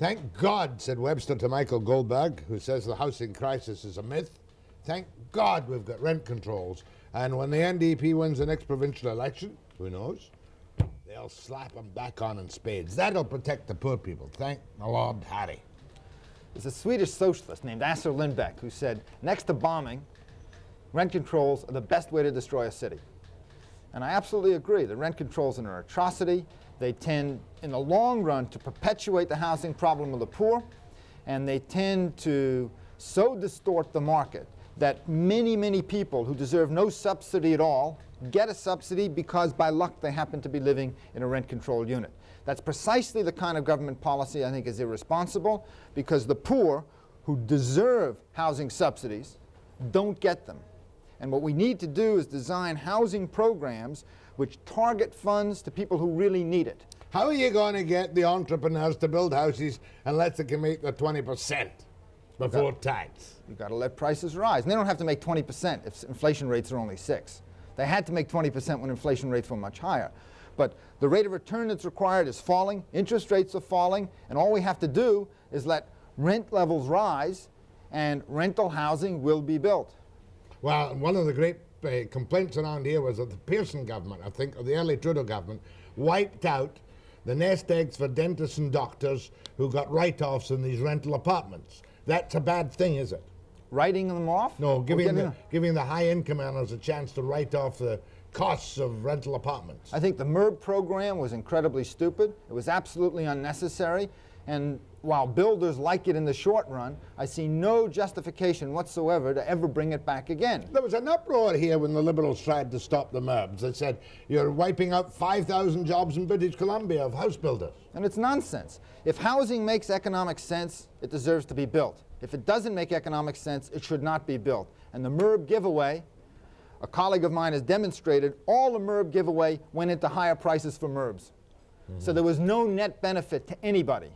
Thank God, said Webster to Michael Goldberg, who says the housing crisis is a myth. Thank God we've got rent controls. And when the NDP wins the next provincial election, who knows, they'll slap them back on in spades. That'll protect the poor people. Thank the Lord Harry. There's a Swedish socialist named Assar Lindbeck who said, next to bombing, rent controls are the best way to destroy a city. And I absolutely agree. The rent controls are an atrocity. They tend, in the long run, to perpetuate the housing problem of the poor, and they tend to so distort the market that many, many people who deserve no subsidy at all get a subsidy because by luck they happen to be living in a rent-controlled unit. That's precisely the kind of government policy I think is irresponsible, because the poor who deserve housing subsidies don't get them. And what we need to do is design housing programs which target funds to people who really need it. How are you going to get the entrepreneurs to build houses unless they can make the 20% before tax? You've got to let prices rise. And they don't have to make 20% if inflation rates are only 6. They had to make 20% when inflation rates were much higher. But the rate of return that's required is falling, interest rates are falling, and all we have to do is let rent levels rise and rental housing will be built. Well, one of the great complaints around here was that the Pearson government, I think, or the early Trudeau government, wiped out the nest eggs for dentists and doctors who got write-offs in these rental apartments. That's a bad thing, is it? Writing them off? No, giving the high-income earners a chance to write off the costs of rental apartments. I think the MERB program was incredibly stupid. It was absolutely unnecessary. And while builders like it in the short run, I see no justification whatsoever to ever bring it back again. There was an uproar here when the Liberals tried to stop the MERBs. They said, you're wiping out 5,000 jobs in British Columbia of house builders. And it's nonsense. If housing makes economic sense, it deserves to be built. If it doesn't make economic sense, it should not be built. And the MERB giveaway, a colleague of mine has demonstrated, all the MERB giveaway went into higher prices for MERBs. So there was no net benefit to anybody.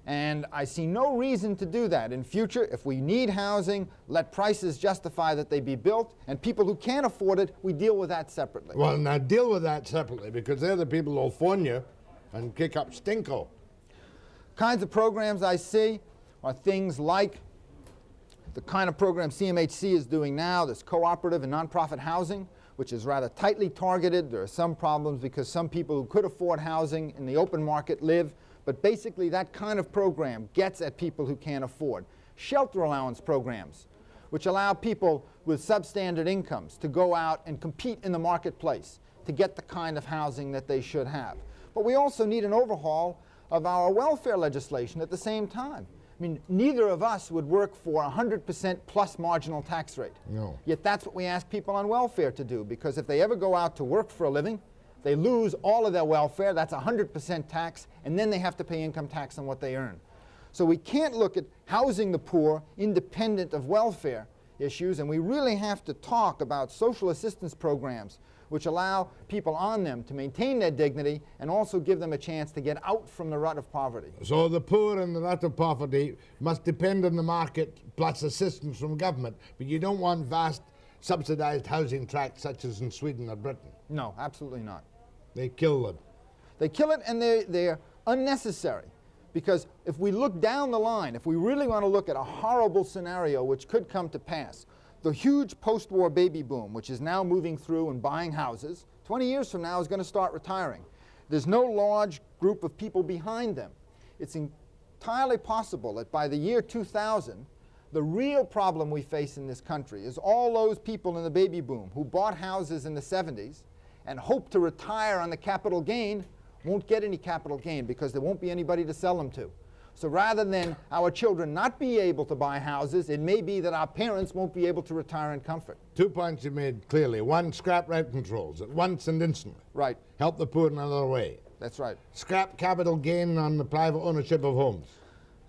And I see no reason to do that. In future, if we need housing, let prices justify that they be built, and people who can't afford it, we deal with that separately. Well, now deal with that separately, because they're the people who'll phone you and kick up stinko. Kinds of programs I see are things like the kind of program CMHC is doing now, this cooperative and nonprofit housing, which is rather tightly targeted. There are some problems because some people who could afford housing in the open market live. But basically, that kind of program gets at people who can't afford. Shelter allowance programs, which allow people with substandard incomes to go out and compete in the marketplace to get the kind of housing that they should have. But we also need an overhaul of our welfare legislation at the same time. I mean, neither of us would work for 100% plus marginal tax rate. No. Yet that's what we ask people on welfare to do, because if they ever go out to work for a living, they lose all of their welfare, that's 100% tax, and then they have to pay income tax on what they earn. So we can't look at housing the poor independent of welfare issues, and we really have to talk about social assistance programs which allow people on them to maintain their dignity and also give them a chance to get out from the rut of poverty. So the poor in the rut of poverty must depend on the market plus assistance from government, but you don't want vast subsidized housing tracts such as in Sweden or Britain. No, absolutely not. They kill them. They kill it, and they're unnecessary. Because if we look down the line, if we really want to look at a horrible scenario which could come to pass, the huge post-war baby boom, which is now moving through and buying houses, 20 years from now is going to start retiring. There's no large group of people behind them. It's entirely possible that by the year 2000, the real problem we face in this country is all those people in the baby boom who bought houses in the 70s and hope to retire on the capital gain won't get any capital gain because there won't be anybody to sell them to. So rather than our children not be able to buy houses, it may be that our parents won't be able to retire in comfort. 2 points you made clearly. One, scrap rent controls at once and instantly. Right. Help the poor in another way. That's right. Scrap capital gain on the private ownership of homes.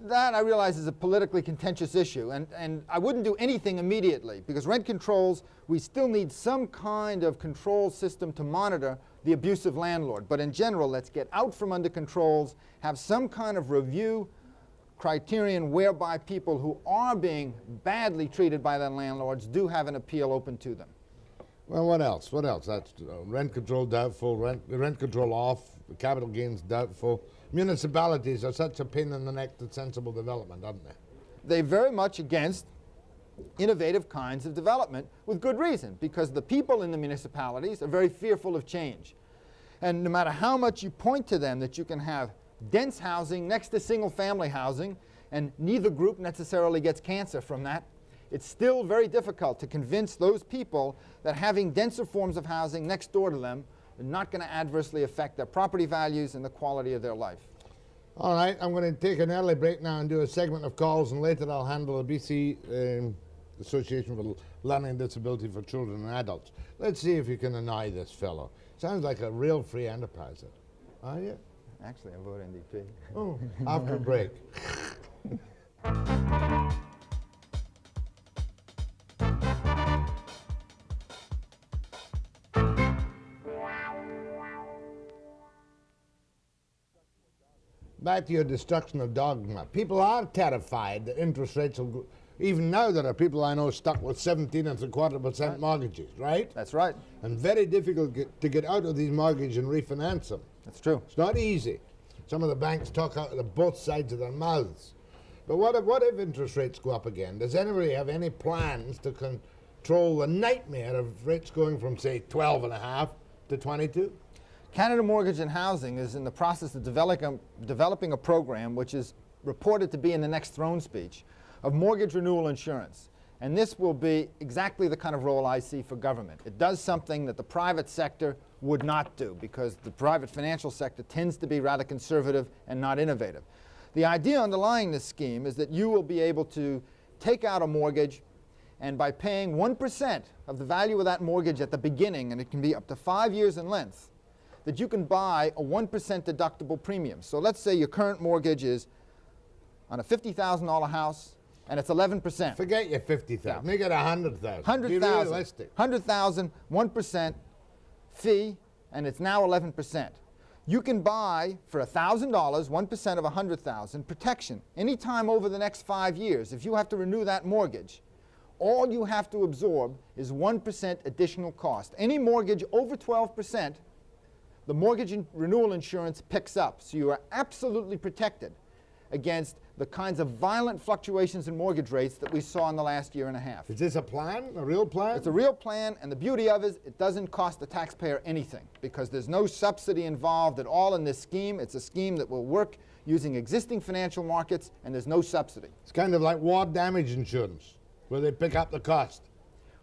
That, I realize, is a politically contentious issue, and I wouldn't do anything immediately, because rent controls, we still need some kind of control system to monitor the abusive landlord. But in general, let's get out from under controls, have some kind of review criterion whereby people who are being badly treated by their landlords do have an appeal open to them. Well, what else? What else? That's rent control doubtful, rent control off, capital gains doubtful, municipalities are such a pain in the neck to sensible development, aren't they? They're very much against innovative kinds of development with good reason, because the people in the municipalities are very fearful of change. And no matter how much you point to them that you can have dense housing next to single-family housing, and neither group necessarily gets cancer from that, it's still very difficult to convince those people that having denser forms of housing next door to them are not going to adversely affect their property values and the quality of their life. All right, I'm going to take an early break now and do a segment of calls, and later I'll handle the BC Association for Learning Disability for Children and Adults. Let's see if you can annoy this fellow. Sounds like a real free enterprise. Are you? Actually, I vote NDP. Oh, after a break. Back to your destruction of dogma. People are terrified that interest rates will go. Even now there are people I know stuck with 17.75% mortgages, right? That's right. And very difficult to get out of these mortgages and refinance them. That's true. It's not easy. Some of the banks talk out of both sides of their mouths. But what if interest rates go up again? Does anybody have any plans to control the nightmare of rates going from, say, 12.5 to 22? Canada Mortgage and Housing is in the process of developing a program which is reported to be in the next throne speech of mortgage renewal insurance. And this will be exactly the kind of role I see for government. It does something that the private sector would not do, because the private financial sector tends to be rather conservative and not innovative. The idea underlying this scheme is that you will be able to take out a mortgage, and by paying 1% of the value of that mortgage at the beginning, and it can be up to 5 years in length, that you can buy a 1% deductible premium. So let's say your current mortgage is on a $50,000 house, and it's 11%. Forget your 50,000. Yeah. Make it 100,000. 100,000. Be realistic. 100,000, 1% fee, and it's now 11%. You can buy for $1,000, 1% of 100,000, protection anytime over the next 5 years. If you have to renew that mortgage, all you have to absorb is 1% additional cost. Any mortgage over 12%, the mortgage renewal insurance picks up. So you are absolutely protected against the kinds of violent fluctuations in mortgage rates that we saw in the last year and a half. Is this a plan? A real plan? It's a real plan, and the beauty of it is it doesn't cost the taxpayer anything, because there's no subsidy involved at all in this scheme. It's a scheme that will work using existing financial markets, and there's no subsidy. It's kind of like war damage insurance, where they pick up the cost.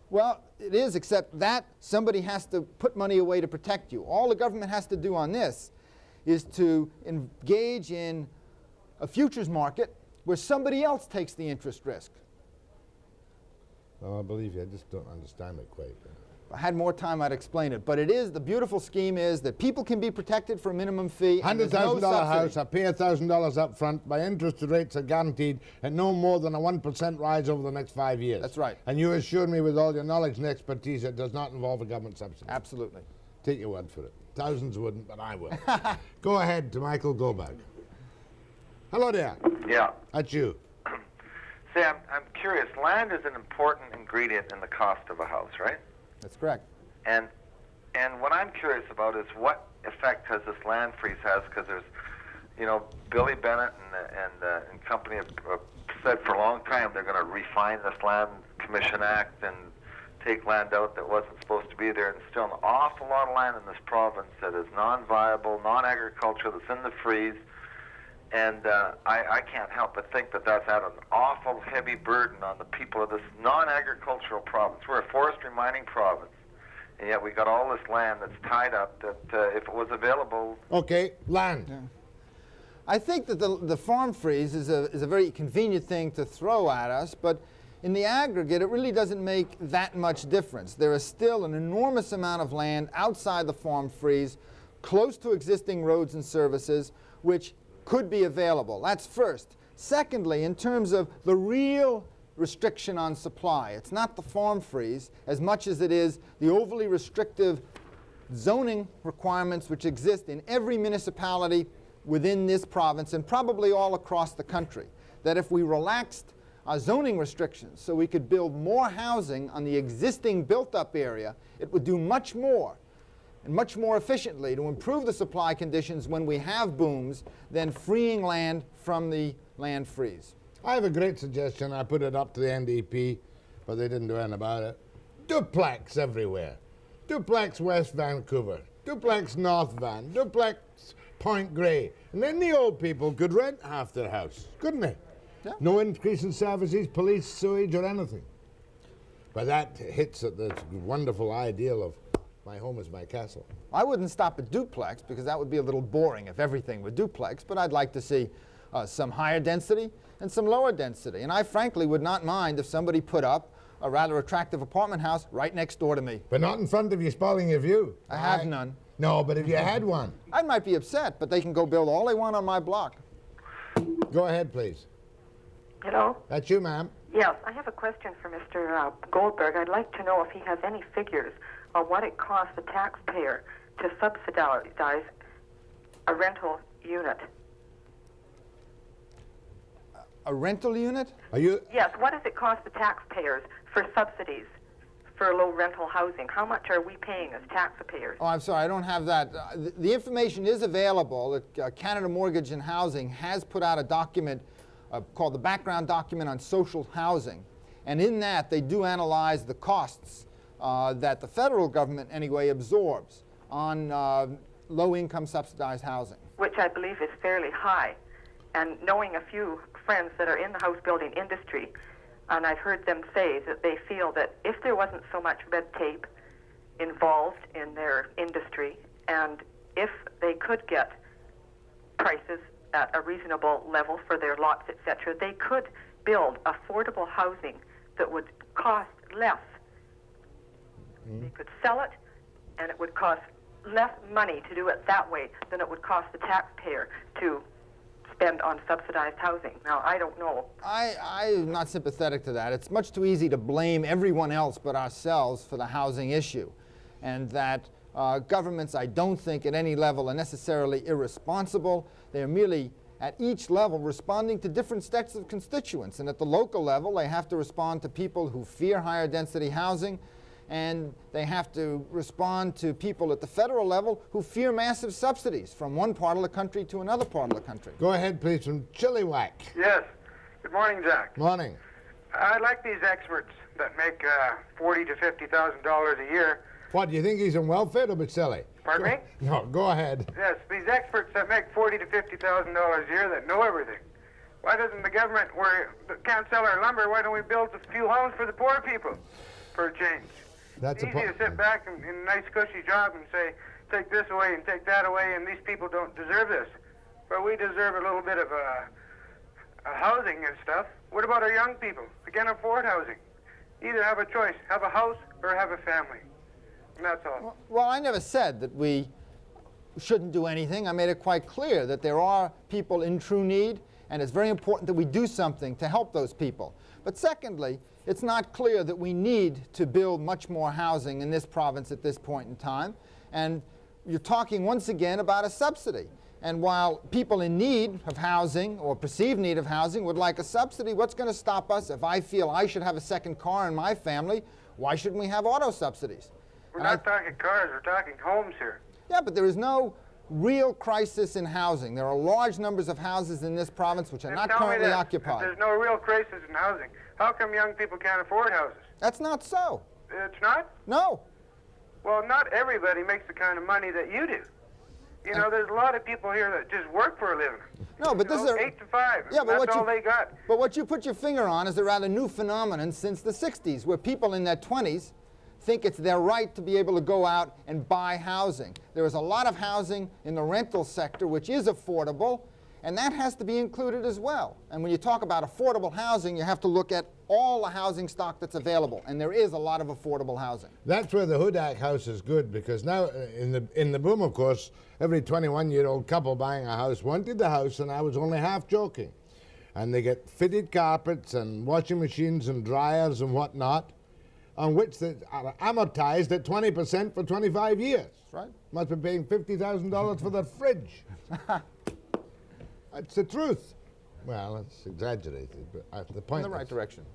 Well, it is, except that somebody has to put money away to protect you. All the government has to do on this is to engage in a futures market where somebody else takes the interest risk. Well, I believe you. I just don't understand it quite. If I had more time, I'd explain it. But it is, the beautiful scheme is that people can be protected for a minimum fee. $100,000 house, I pay $1,000 up front. My interest rates are guaranteed at no more than a 1% rise over the next 5 years. That's right. And you assured me with all your knowledge and expertise it does not involve a government subsidy. Absolutely. Take your word for it. Thousands wouldn't, but I will. Go ahead to Michael Goldberg. Hello there. Yeah. That's you. Say, I'm curious. Land is an important ingredient in the cost of a house, right? That's correct. And what I'm curious about is what effect has this land freeze has, because there's, you know, Billy Bennett and company have said for a long time they're going to refine this Land Commission Act and take land out that wasn't supposed to be there, and still an awful lot of land in this province that is non-viable, non-agricultural, that's in the freeze. And I can't help but think that that's had an awful heavy burden on the people of this non-agricultural province. We're a forestry mining province, and yet we got all this land that's tied up that if it was available... Okay, land. Yeah. I think that the farm freeze is a very convenient thing to throw at us, but in the aggregate, it really doesn't make that much difference. There is still an enormous amount of land outside the farm freeze, close to existing roads and services, which could be available. That's first. Secondly, in terms of the real restriction on supply, it's not the farm freeze as much as it is the overly restrictive zoning requirements which exist in every municipality within this province and probably all across the country. That if we relaxed our zoning restrictions so we could build more housing on the existing built-up area, it would do much more and much more efficiently to improve the supply conditions when we have booms than freeing land from the land freeze. I have a great suggestion. I put it up to the NDP, but they didn't do anything about it. Duplex everywhere. Duplex West Vancouver. Duplex North Van. Duplex Point Grey. And then the old people could rent half their house, couldn't they? Yeah. No increase in services, police, sewage, or anything. But that hits at the wonderful ideal of my home is my castle. I wouldn't stop at duplex because that would be a little boring if everything were duplex, but I'd like to see some higher density and some lower density. And I frankly would not mind if somebody put up a rather attractive apartment house right next door to me. But not in front of you, spoiling your view. I have none. No, but if you had one. I might be upset, but they can go build all they want on my block. Go ahead, please. Hello? That's you, ma'am. Yes, I have a question for Mr. Goldberg. I'd like to know if he has any figures on what it costs the taxpayer to subsidize a rental unit. A rental unit? Are you? Yes, what does it cost the taxpayers for subsidies for low rental housing? How much are we paying as taxpayers? Oh, I'm sorry, I don't have that. The information is available. Canada Mortgage and Housing has put out a document called the Background Document on Social Housing. And in that, they do analyze the costs that the federal government, anyway, absorbs on low-income subsidized housing. Which I believe is fairly high. And knowing a few friends that are in the house building industry, and I've heard them say that they feel that if there wasn't so much red tape involved in their industry, and if they could get prices at a reasonable level for their lots, etc., they could build affordable housing that would cost less. They could sell it, and it would cost less money to do it that way than it would cost the taxpayer to spend on subsidized housing. Now, I don't know. I'm not sympathetic to that. It's much too easy to blame everyone else but ourselves for the housing issue. And that governments, I don't think, at any level are necessarily irresponsible. They're merely, at each level, responding to different sets of constituents. And at the local level, they have to respond to people who fear higher density housing, and they have to respond to people at the federal level who fear massive subsidies from one part of the country to another part of the country. Go ahead, please, from Chilliwack. Yes. Good morning, Jack. Morning. I like these experts that make $40,000 to $50,000 a year. What, do you think he's in welfare or silly? Pardon me? No, go ahead. Yes, these experts that make $40,000 to $50,000 a year that know everything. Why doesn't the government, that can't sell our lumber, why don't we build a few homes for the poor people for a change? That's It's easy to sit back in a nice cushy job and say, take this away and take that away, and these people don't deserve this. But we deserve a little bit of housing and stuff. What about our young people? They can't afford housing. Either have a choice, have a house or have a family. And that's all. Well, I never said that we shouldn't do anything. I made it quite clear that there are people in true need, and it's very important that we do something to help those people. But secondly, it's not clear that we need to build much more housing in this province at this point in time. And you're talking once again about a subsidy. And while people in need of housing or perceived need of housing would like a subsidy, what's going to stop us if I feel I should have a second car in my family? Why shouldn't we have auto subsidies? We're not talking cars, we're talking homes here. Yeah, but there is no real crisis in housing. There are large numbers of houses in this province which are not currently occupied. There's no real crisis in housing. How come young people can't afford houses? That's not so. It's not? No. Well, not everybody makes the kind of money that you do. You know, there's a lot of people here that just work for a living. No, but this is 8 to 5. Yeah, but that's all they got. But what you put your finger on is a rather new phenomenon since the 60s, where people in their 20s think it's their right to be able to go out and buy housing. There is a lot of housing in the rental sector which is affordable, and that has to be included as well. And when you talk about affordable housing, you have to look at all the housing stock that's available, and there is a lot of affordable housing. That's where the Hudak house is good, because now in the boom, of course, every 21-year-old couple buying a house wanted the house, and I was only half joking. And they get fitted carpets and washing machines and dryers and whatnot, on which they are amortized at 20% for 25 years. Right. Must be paying $50,000 for the fridge. That's the truth. Well, it's exaggerated, but the point In the right is. direction.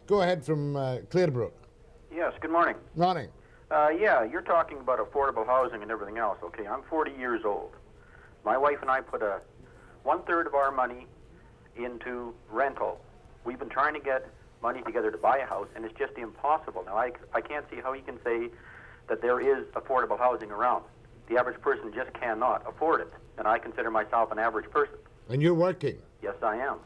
Go ahead from Clearbrook. Yes, good morning. Morning. Yeah, you're talking about affordable housing and everything else. Okay, I'm 40 years old. My wife and I put 1/3 of our money into rental. We've been trying to get money together to buy a house, and it's just impossible. Now, I can't see how you can say that there is affordable housing around. The average person just cannot afford it, and I consider myself an average person. And you're working. Yes, I am.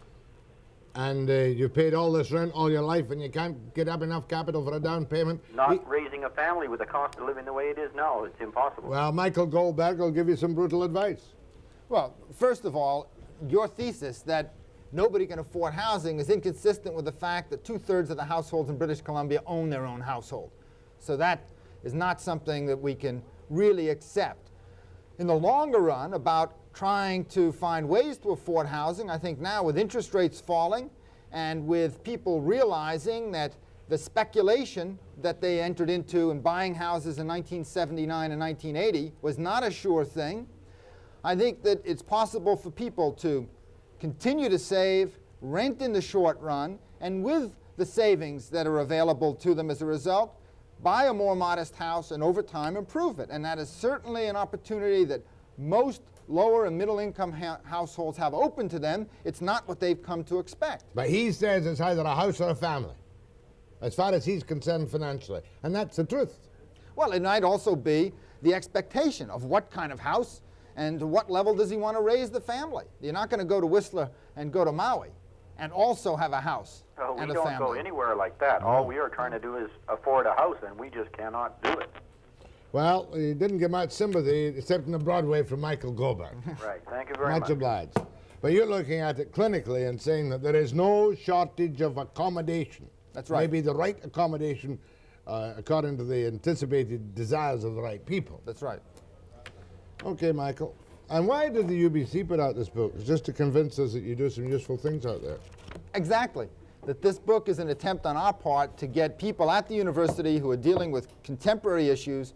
And you've paid all this rent all your life, and you can't get up enough capital for a down payment? Not raising a family with the cost of living the way it is now. It's impossible. Well, Michael Goldberg will give you some brutal advice. Well, first of all, your thesis that nobody can afford housing is inconsistent with the fact that 2/3 of the households in British Columbia own their own household. So that is not something that we can really accept. In the longer run, about trying to find ways to afford housing, I think now with interest rates falling and with people realizing that the speculation that they entered into in buying houses in 1979 and 1980 was not a sure thing, I think that it's possible for people to continue to save, rent in the short run, and with the savings that are available to them as a result, buy a more modest house and over time improve it. And that is certainly an opportunity that most lower and middle income households have open to them. It's not what they've come to expect. But he says it's either a house or a family, as far as he's concerned financially. And that's the truth. Well, it might also be the expectation of what kind of house and to what level does he want to raise the family. You're not going to go to Whistler and go to Maui and also have a house and We a don't family. go anywhere like that. All we are trying to do is afford a house, and we just cannot do it. Well, he didn't get much sympathy, except in the Broadway, from Michael Goldberg. Right. Thank you very much. Much obliged. But you're looking at it clinically and saying that there is no shortage of accommodation. That's right. Maybe the right accommodation according to the anticipated desires of the right people. That's right. Okay, Michael. And why did the UBC put out this book? It's just to convince us that you do some useful things out there. Exactly. That this book is an attempt on our part to get people at the university who are dealing with contemporary issues,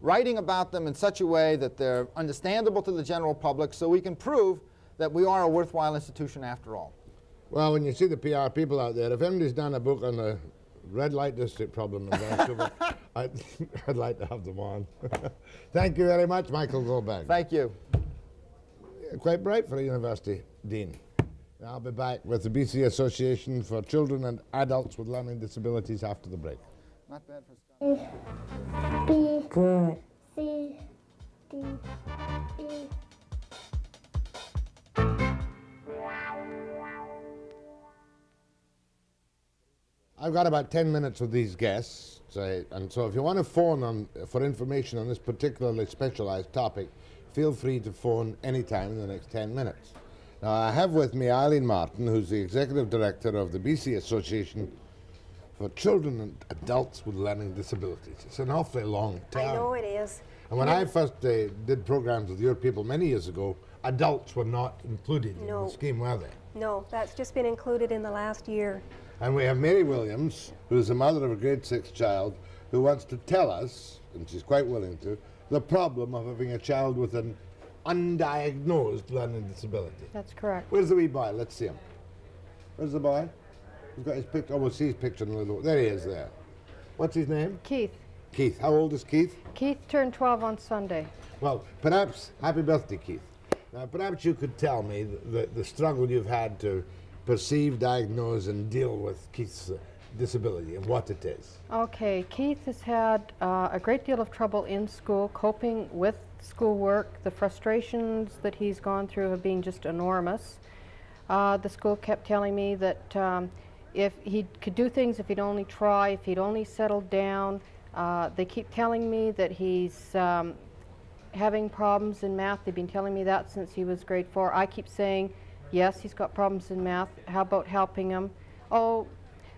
writing about them in such a way that they're understandable to the general public so we can prove that we are a worthwhile institution after all. Well, when you see the PR people out there, if anybody's done a book on the red light district problem in Vancouver, I'd like to have them on. Thank you very much, Michael Goldberg. Thank you. Quite bright for a university dean. I'll be back with the BC Association for Children and Adults with Learning Disabilities after the break. Not bad for Scott. B. Good. C. D. E. I've got about 10 minutes with these guests, and so if you want to phone on for information on this particularly specialized topic, feel free to phone anytime in the next 10 minutes. Now, I have with me Aileen Martin, who's the Executive Director of the BC Association for Children and Adults with Learning Disabilities. It's an awfully long term. I know it is. And when I first did programs with your people many years ago, adults were not included in the scheme, were they? No, that's just been included in the last year. And we have Mary Williams, who's the mother of a grade 6 child, who wants to tell us, and she's quite willing to, the problem of having a child with an undiagnosed learning disability. That's correct. Where's the wee boy? Let's see him. Where's the boy? He's got his picture. Oh, we'll see his picture in a little. There he is there. What's his name? Keith. Keith. How old is Keith? Keith turned 12 on Sunday. Well, perhaps, happy birthday, Keith. Now, perhaps you could tell me the struggle you've had to perceive, diagnose, and deal with Keith's disability and what it is. Okay, Keith has had a great deal of trouble in school, coping with schoolwork. The frustrations that he's gone through have been just enormous. The school kept telling me that if he could do things, if he'd only try, if he'd only settle down. They keep telling me that he's having problems in math. They've been telling me that since he was grade 4. I keep saying, yes, he's got problems in math. How about helping him? Oh,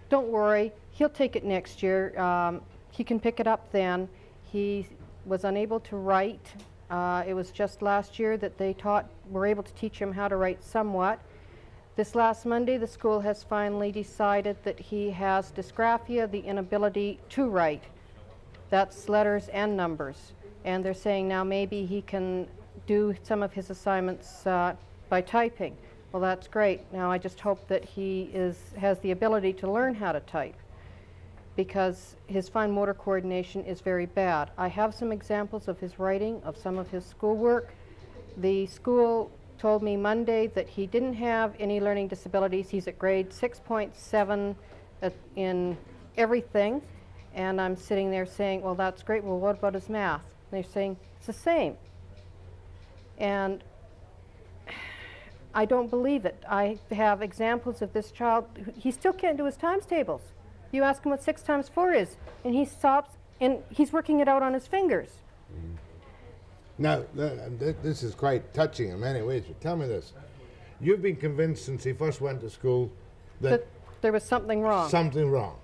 don't worry. He'll take it next year. He can pick it up then. He was unable to write. It was just last year that they were able to teach him how to write somewhat. This last Monday, the school has finally decided that he has dysgraphia, the inability to write. That's letters and numbers. And they're saying now maybe he can do some of his assignments by typing. Well, that's great. Now I just hope that he has the ability to learn how to type. because his fine motor coordination is very bad. I have some examples of his writing, of some of his schoolwork. The school told me Monday that he didn't have any learning disabilities. He's at grade 6.7 in everything. And I'm sitting there saying, well, that's great. Well, what about his math? And they're saying, it's the same. And I don't believe it. I have examples of this child. He still can't do his times tables. You ask him what 6 times 4 is, and he stops, and he's working it out on his fingers. Now, this is quite touching in many ways, but tell me this. You've been convinced since he first went to school that there was something wrong. Something wrong.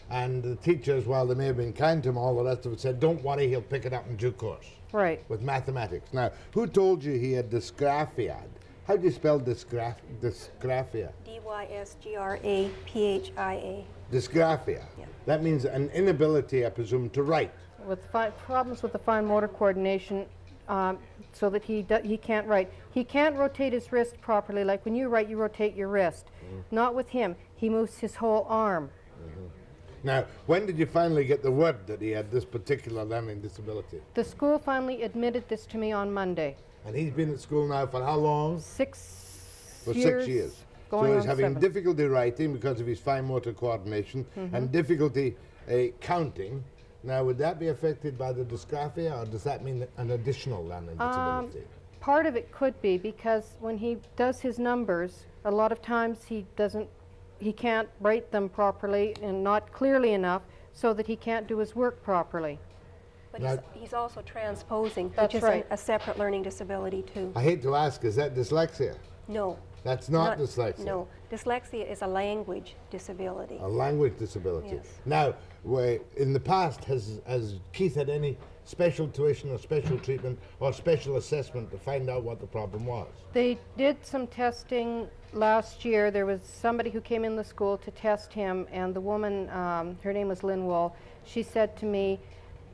And the teachers, while they may have been kind to him, all the rest of it said, don't worry, he'll pick it up in due course. Right. With mathematics. Now, who told you he had dysgraphia? How do you spell dysgraphia? D-Y-S-G-R-A-P-H-I-A. Dysgraphia. Yeah. That means an inability, I presume, to write. With problems with the fine motor coordination, so that he can't write. He can't rotate his wrist properly. Like when you write, you rotate your wrist. Not with him. He moves his whole arm. Now, when did you finally get the word that he had this particular learning disability? The school finally admitted this to me on Monday. And he's been at school now for how long? 6 For years. 6 years. Going So he's on having 7. difficulty writing because of his fine motor coordination and difficulty counting. Now, would that be affected by the dysgraphia, or does that mean an additional learning disability? Part of it could be because when he does his numbers, a lot of times he can't write them properly and not clearly enough, so that he can't do his work properly. But he's also transposing, That's which is right. a separate learning disability too. I hate to ask, is that dyslexia? No. That's not dyslexia. No. Dyslexia is a language disability. A language disability. Yes. Now, in the past, has Keith had any special tuition or special treatment or special assessment to find out what the problem was? They did some testing last year. There was somebody who came in the school to test him, and the woman, her name was Renewal, she said to me,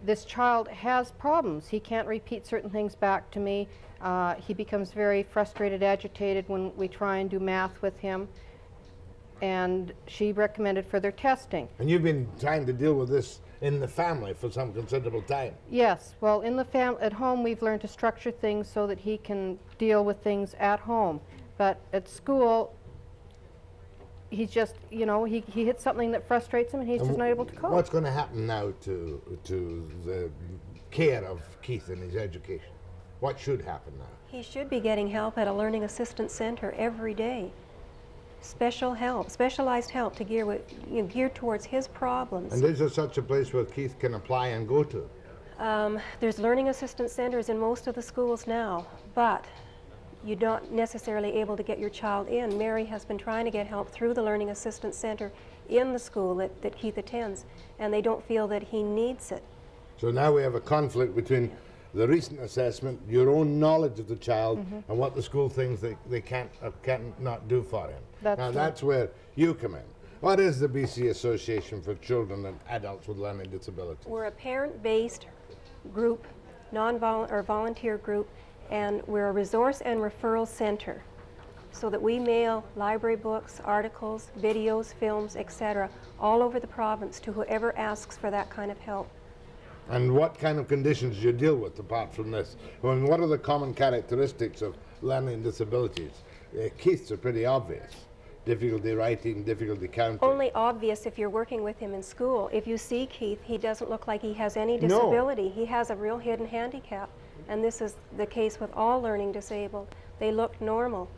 this child has problems. He can't repeat certain things back to me. He becomes very frustrated, agitated when we try and do math with him. And she recommended further testing. And you've been trying to deal with this in the family for some considerable time. Yes, well, in the at home we've learned to structure things so that he can deal with things at home. But at school, he's just, you know, he hits something that frustrates him and he's just not able to cope. What's going to happen now to the care of Keith in his education? What should happen now? He should be getting help at a learning assistance center every day. Special help, specialized help to geared towards his problems. And is there such a place where Keith can apply and go to? There's learning assistance centers in most of the schools now, but you're not necessarily able to get your child in. Mary has been trying to get help through the learning assistance center in the school that Keith attends, and they don't feel that he needs it. So now we have a conflict between the recent assessment, your own knowledge of the child, and what the school thinks they can't not do for him. That's where you come in. What is the BC Association for Children and Adults with Learning Disabilities? We're a parent-based group, volunteer group, and we're a resource and referral center, so that we mail library books, articles, videos, films, etc., all over the province to whoever asks for that kind of help. And what kind of conditions do you deal with apart from this? I mean, what are the common characteristics of learning disabilities? Keith's are pretty obvious. Difficulty writing, difficulty counting. Only obvious if you're working with him in school. If you see Keith, he doesn't look like he has any disability. No. He has a real hidden handicap. And this is the case with all learning disabled. They look normal,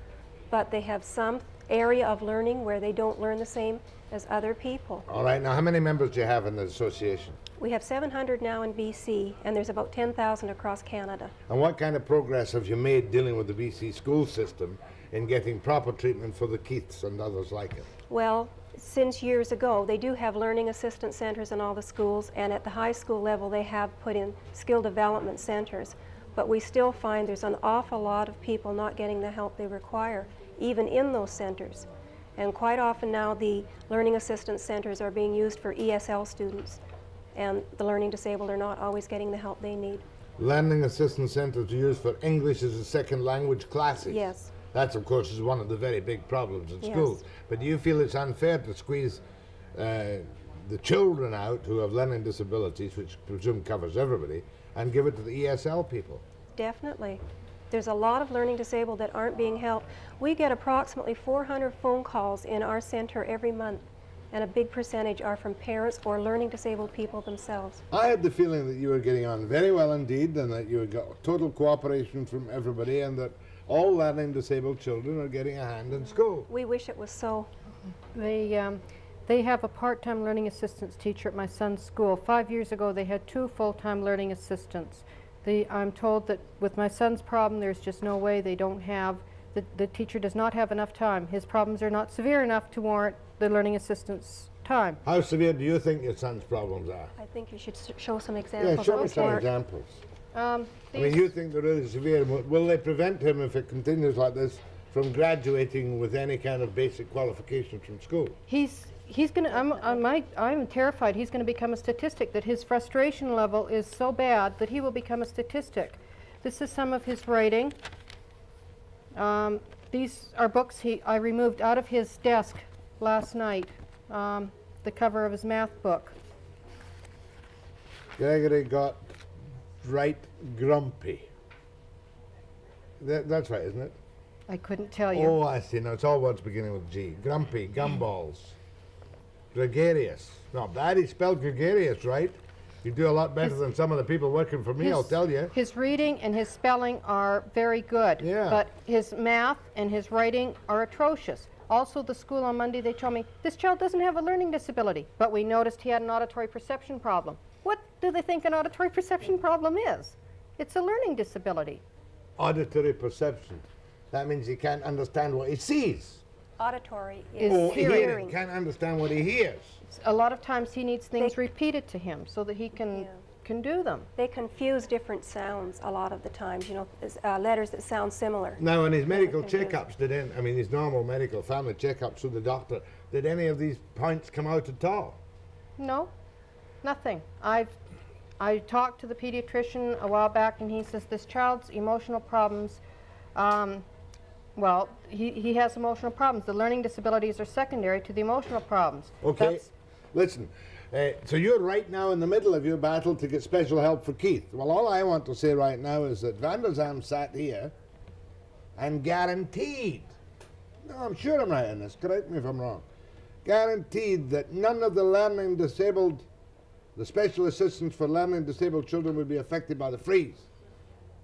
but they have some area of learning where they don't learn the same as other people. All right, now how many members do you have in the association? We have 700 now in BC, and there's about 10,000 across Canada. And what kind of progress have you made dealing with the BC school system in getting proper treatment for the Keiths and others like it? Well, since years ago, they do have learning assistance centers in all the schools, and at the high school level they have put in skill development centers. But we still find there's an awful lot of people not getting the help they require, even in those centers. And quite often now the learning assistance centers are being used for ESL students, and the learning disabled are not always getting the help they need. Learning assistance centers are used for English as a second language classes. Yes. That, of course, is one of the very big problems in schools. But do you feel it's unfair to squeeze the the children out who have learning disabilities, which I presume covers everybody, and give it to the ESL people. Definitely. There's a lot of learning disabled that aren't being helped. We get approximately 400 phone calls in our center every month, and a big percentage are from parents or learning disabled people themselves. I had the feeling that you were getting on very well indeed, and that you got total cooperation from everybody, and that all learning disabled children are getting a hand in school. We wish it was so. They have a part-time learning assistance teacher at my son's school. 5 years ago, they had 2 full-time learning assistants. I'm told that with my son's problem, there's just no way. They don't have, the teacher does not have enough time. His problems are not severe enough to warrant the learning assistant's time. How severe do you think your son's problems are? I think you should show some examples. Yeah, show of me his some work. examples. I mean, you think they're really severe. Will they prevent him, if it continues like this, from graduating with any kind of basic qualifications from school? He's going to, I'm terrified he's going to become a statistic, that his frustration level is so bad that he will become a statistic. This is some of his writing. These are books I removed out of his desk last night, the cover of his math book. Gregory got right grumpy. That's right, isn't it? I couldn't tell you. Oh, I see. Now it's all words beginning with G. Grumpy, gumballs. Gregarious. Not bad. He spelled gregarious, right? You do a lot better than some of the people working for me, I'll tell you. His reading and his spelling are very good. Yeah. But his math and his writing are atrocious. Also, the school on Monday, they told me, this child doesn't have a learning disability, but we noticed he had an auditory perception problem. What do they think an auditory perception problem is? It's a learning disability. Auditory perception. That means he can't understand what he sees. Auditory Is is hearing. He can't understand what he hears. A lot of times he needs things repeated to him so that he can do them. They confuse different sounds a lot of the times, you know, letters that sound similar. Now, in his medical confused. checkups, his normal medical family checkups with the doctor, did any of these points come out at all? No, nothing. I talked to the pediatrician a while back, and he says this child's emotional problems, well, he has emotional problems. The learning disabilities are secondary to the emotional problems. Okay, listen. So you're right now in the middle of your battle to get special help for Keith. Well, all I want to say right now is that Van der Zam sat here and guaranteed, no, I'm sure I'm right on this, correct me if I'm wrong, guaranteed that none of the special assistants for learning disabled children would be affected by the freeze.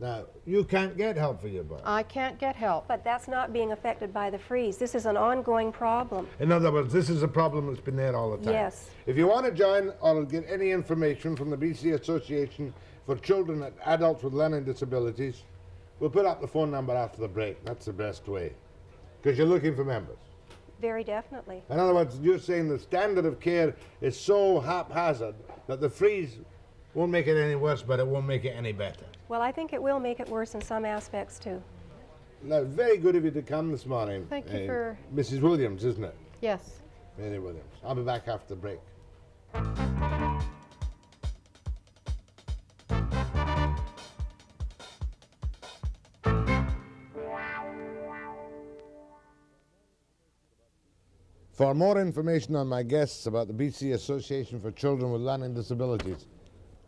Now, you can't get help for your boy. I can't get help. But that's not being affected by the freeze. This is an ongoing problem. In other words, this is a problem that's been there all the time. Yes. If you want to join or get any information from the BC Association for Children and Adults with Learning Disabilities, we'll put up the phone number after the break. That's the best way. Because you're looking for members. Very definitely. In other words, you're saying the standard of care is so haphazard that the freeze won't make it any worse, but it won't make it any better. Well, I think it will make it worse in some aspects, too. Now, very good of you to come this morning. Thank you for... Mrs. Williams, isn't it? Yes. Mary Williams. I'll be back after the break. For more information on my guests about the BC Association for Children with Learning Disabilities,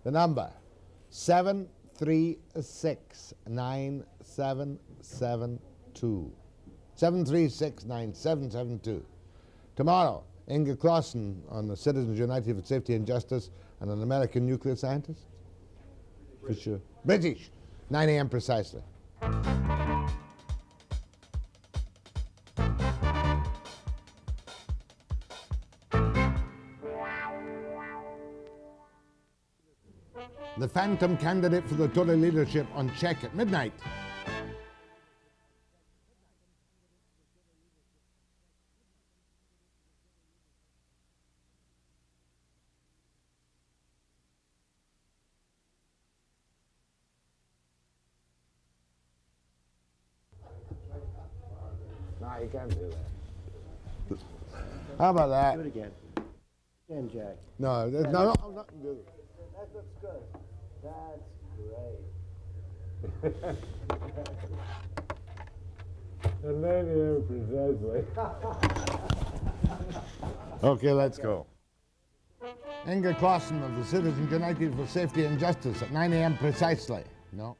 the number 736-9772. 736-9772. Tomorrow, Inga Clausen on the Citizens United for Safety and Justice and an American nuclear scientist. For sure. British. 9 a.m. precisely. The phantom candidate for the Tory leadership on check at midnight. No, you can't do that. How about that? Do it again. Again, Jack. No, no, I'm not going to do that. That looks good. That's great. And 9 a.m. precisely. Okay, let's go. Inga Clausen of the Citizens United for Safety and Justice at 9 a.m. precisely. No.